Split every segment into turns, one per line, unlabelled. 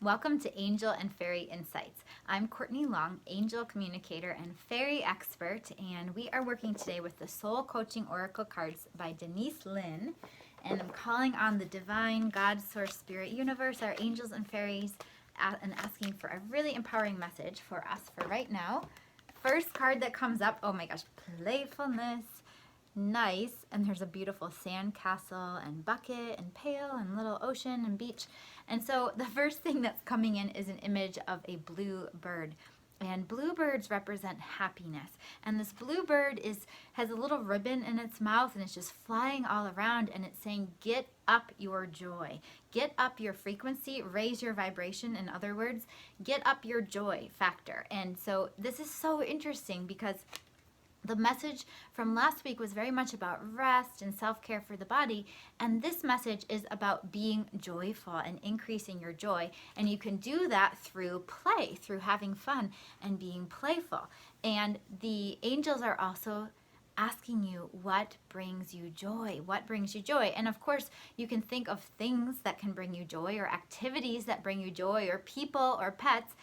Welcome to Angel and Fairy Insights. I'm Courtney Long, angel communicator and fairy expert, and we are working today with the Soul Coaching Oracle cards by Denise Lynn. And I'm calling on the divine God, source, spirit, universe, our angels and fairies, and asking for a really empowering message for us for right now. First card that comes up, oh my gosh, playfulness. Nice. And there's a beautiful sand castle and bucket and pail and little ocean and beach. And so the first thing that's coming in is an image of a blue bird. And bluebirds represent happiness. And this bluebird has a little ribbon in its mouth, and it's just flying all around, and it's saying, get up your joy. Get up your frequency, raise your vibration. In other words, get up your joy factor. And so this is so interesting because the message from last week was very much about rest and self-care for the body, and this message is about being joyful and increasing your joy. And you can do that through play, through having fun and being playful. And the angels are also asking you, what brings you joy? What brings you joy? And of course, you can think of things that can bring you joy, or activities that bring you joy, or people or pets.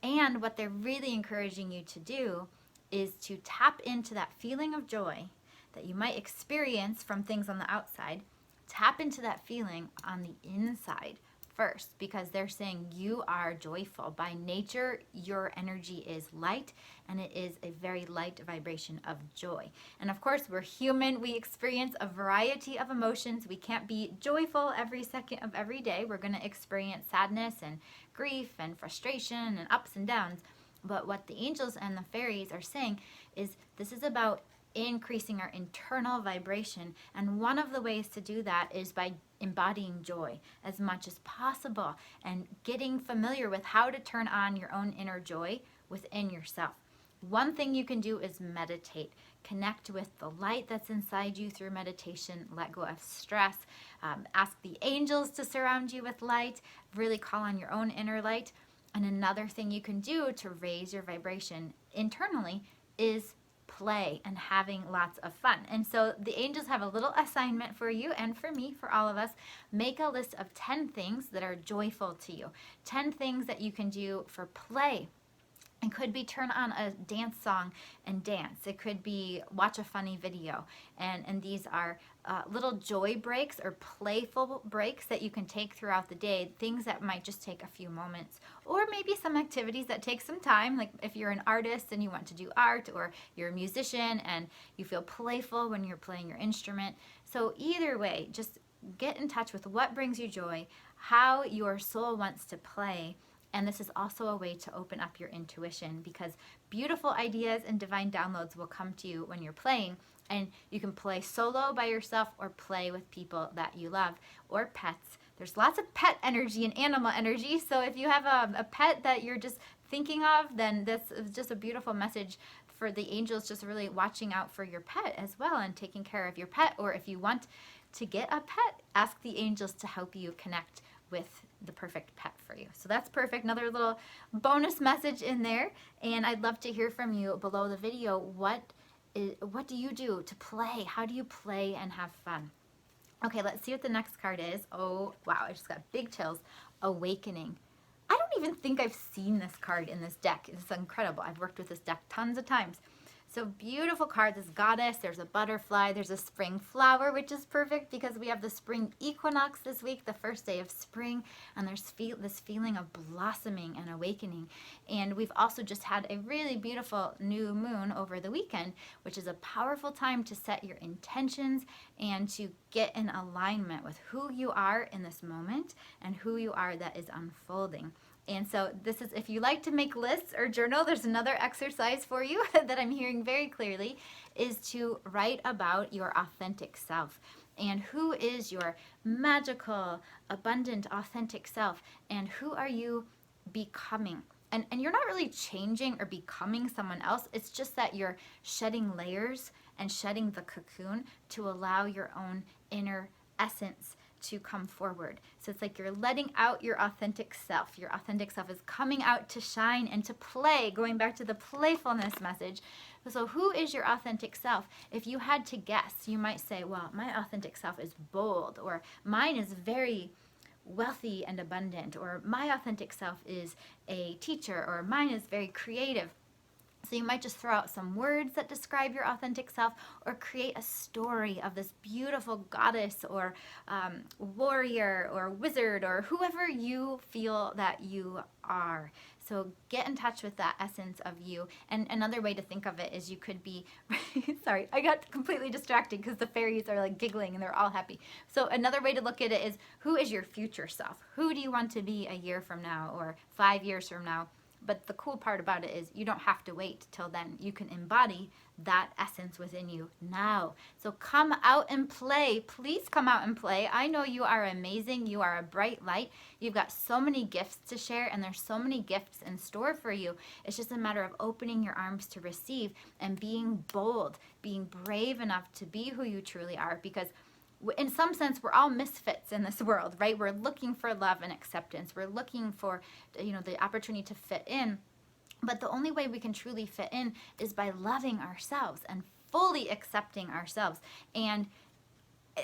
And what they're really encouraging you to do is to tap into that feeling of joy that you might experience from things on the outside. Tap into that feeling on the inside first, because they're saying you are joyful. By nature, your energy is light, and it is a very light vibration of joy. And of course, we're human. We experience a variety of emotions. We can't be joyful every second of every day. We're going to experience sadness and grief and frustration and ups and downs. But what the angels and the fairies are saying is this is about increasing our internal vibration. And one of the ways to do that is by embodying joy as much as possible and getting familiar with how to turn on your own inner joy within yourself. One thing you can do is meditate. Connect with the light that's inside you through meditation. Let go of stress. Ask the angels to surround you with light. Really call on your own inner light. And another thing you can do to raise your vibration internally is play and having lots of fun. And so the angels have a little assignment for you and for me, for all of us. Make a list of 10 things that are joyful to you. 10 things that you can do for play. It could be turn on a dance song and dance. It could be watch a funny video. And these are little joy breaks or playful breaks that you can take throughout the day, things that might just take a few moments. Or maybe some activities that take some time, like if you're an artist and you want to do art, or you're a musician and you feel playful when you're playing your instrument. So either way, just get in touch with what brings you joy, how your soul wants to play. And this is also a way to open up your intuition, because beautiful ideas and divine downloads will come to you when you're playing. And you can play solo by yourself or play with people that you love, or pets. There's lots of pet energy and animal energy. So if you have a pet that you're just thinking of, then this is just a beautiful message for the angels, just really watching out for your pet as well and taking care of your pet. Or if you want to get a pet, ask the angels to help you connect with the perfect pet for you. So that's perfect. Another little bonus message in there. And I'd love to hear from you below the video. What do you do to play? How do you play and have fun? Okay, let's see what the next card is. Oh, wow, I just got big chills. Awakening. I don't even think I've seen this card in this deck. It's incredible. I've worked with this deck tons of times. So beautiful card, this goddess, there's a butterfly, there's a spring flower, which is perfect because we have the spring equinox this week, the first day of spring, and there's this feeling of blossoming and awakening. And we've also just had a really beautiful new moon over the weekend, which is a powerful time to set your intentions and to get in alignment with who you are in this moment and who you are that is unfolding. And so this is, if you like to make lists or journal, there's another exercise for you that I'm hearing very clearly, is to write about your authentic self and who is your magical, abundant, authentic self, and who are you becoming. And you're not really changing or becoming someone else. It's just that you're shedding layers and shedding the cocoon to allow your own inner essence to come forward. So it's like you're letting out your authentic self. Your authentic self is coming out to shine and to play, going back to the playfulness message. So who is your authentic self? If you had to guess, you might say, well, my authentic self is bold, or mine is very wealthy and abundant, or my authentic self is a teacher, or mine is very creative. So you might just throw out some words that describe your authentic self, or create a story of this beautiful goddess, or warrior, or wizard, or whoever you feel that you are. So get in touch with that essence of you. And another way to think of it is you could be, sorry, I got completely distracted because the fairies are like giggling and they're all happy. So another way to look at it is, who is your future self? Who do you want to be a year from now, or 5 years from now? But the cool part about it is you don't have to wait till then. You can embody that essence within you now. So come out and play. Please come out and play. I know you are amazing. You are a bright light. You've got so many gifts to share, and there's so many gifts in store for you. It's just a matter of opening your arms to receive and being bold, being brave enough to be who you truly are, because in some sense, we're all misfits in this world, right? We're looking for love and acceptance. We're looking for, the opportunity to fit in. But the only way we can truly fit in is by loving ourselves and fully accepting ourselves. And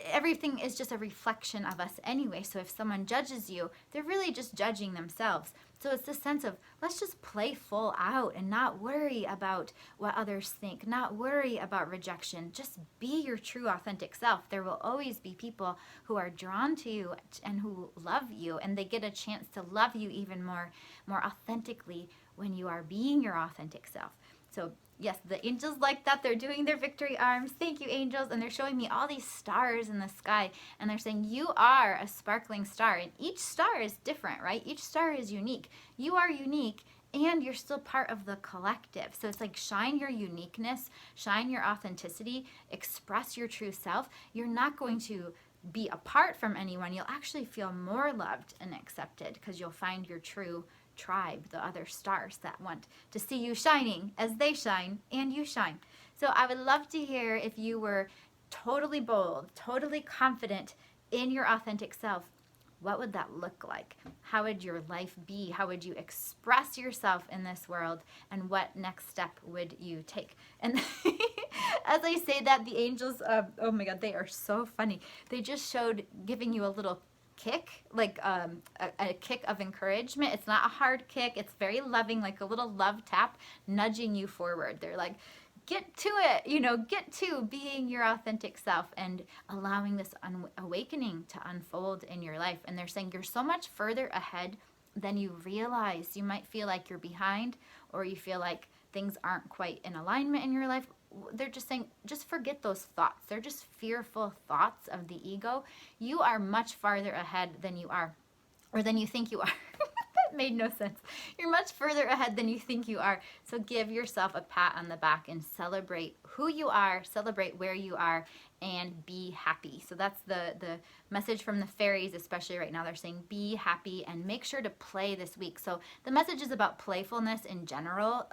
everything is just a reflection of us anyway. So if someone judges you, they're really just judging themselves. So it's this sense of, let's just play full out and not worry about what others think, not worry about rejection. Just be your true authentic self. There will always be people who are drawn to you and who love you, and they get a chance to love you even more authentically when you are being your authentic self. So yes, the angels like that. They're doing their victory arms. Thank you, angels. And they're showing me all these stars in the sky. And they're saying, you are a sparkling star. And each star is different, right? Each star is unique. You are unique, and you're still part of the collective. So it's like, shine your uniqueness, shine your authenticity, express your true self. You're not going to be apart from anyone. You'll actually feel more loved and accepted, because you'll find your true tribe, the other stars that want to see you shining as they shine and you shine. So I would love to hear if you were totally bold, totally confident in your authentic self. What would that look like? How would your life be? How would you express yourself in this world? And what next step would you take? And as I say that, the angels, oh my God, they are so funny. They just showed giving you a little kick, like a kick of encouragement. It's not a hard kick. It's very loving, like a little love tap, nudging you forward. They're like, get to it, get to being your authentic self and allowing this awakening to unfold in your life. And they're saying you're so much further ahead than you realize. You might feel like you're behind, or you feel like things aren't quite in alignment in your life. They're just saying, just forget those thoughts. They're just fearful thoughts of the ego. You are much farther ahead than you are, or than you think you are. That made no sense. You're much further ahead than you think you are. So give yourself a pat on the back and celebrate who you are, celebrate where you are, and be happy. So that's the message from the fairies, especially right now. They're saying be happy and make sure to play this week. So the message is about playfulness in general,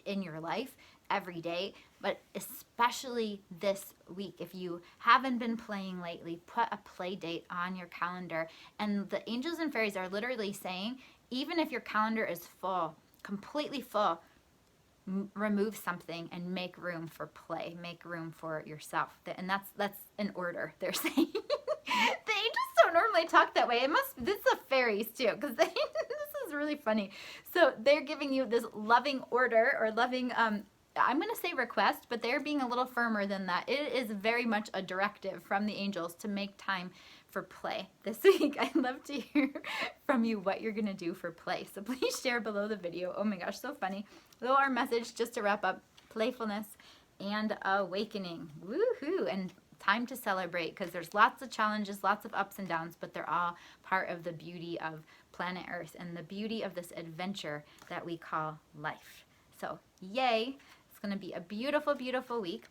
in your life every day, but especially this week. If you haven't been playing lately, put a play date on your calendar. And the angels and fairies are literally saying, even if your calendar is full, completely full, remove something and make room for play, make room for yourself. And that's an order, they're saying. The angels don't normally talk that way. This is the fairies too, because this is really funny. So they're giving you this loving order, or loving, I'm going to say request, but they're being a little firmer than that. It is very much a directive from the angels to make time for play this week. I'd love to hear from you what you're going to do for play. So please share below the video. Oh my gosh, so funny. So our message, just to wrap up, playfulness and awakening. Woohoo! And time to celebrate, because there's lots of challenges, lots of ups and downs, but they're all part of the beauty of planet Earth and the beauty of this adventure that we call life. So yay! It's going to be a beautiful, beautiful week.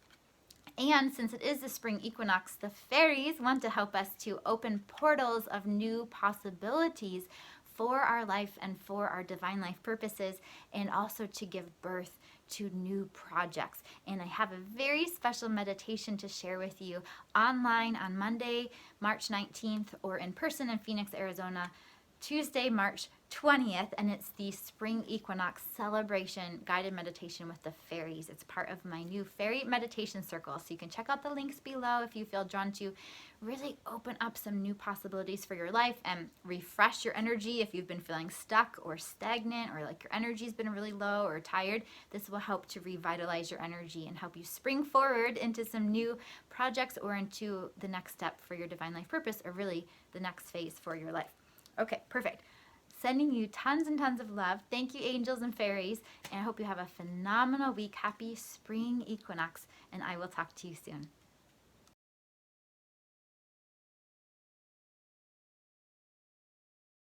And since it is the spring equinox, the fairies want to help us to open portals of new possibilities for our life and for our divine life purposes, and also to give birth to new projects. And I have a very special meditation to share with you online on Monday, March 19th, or in person in Phoenix, Arizona, Tuesday, March 20th, and it's the Spring Equinox Celebration Guided Meditation with the Fairies. It's part of my new Fairy Meditation Circle, so you can check out the links below if you feel drawn to really open up some new possibilities for your life and refresh your energy if you've been feeling stuck or stagnant or like your energy's been really low or tired. This will help to revitalize your energy and help you spring forward into some new projects or into the next step for your divine life purpose, or really the next phase for your life. Okay, perfect. Sending you tons and tons of love. Thank you, angels and fairies, and I hope you have a phenomenal week. Happy spring equinox, and I will talk to you soon.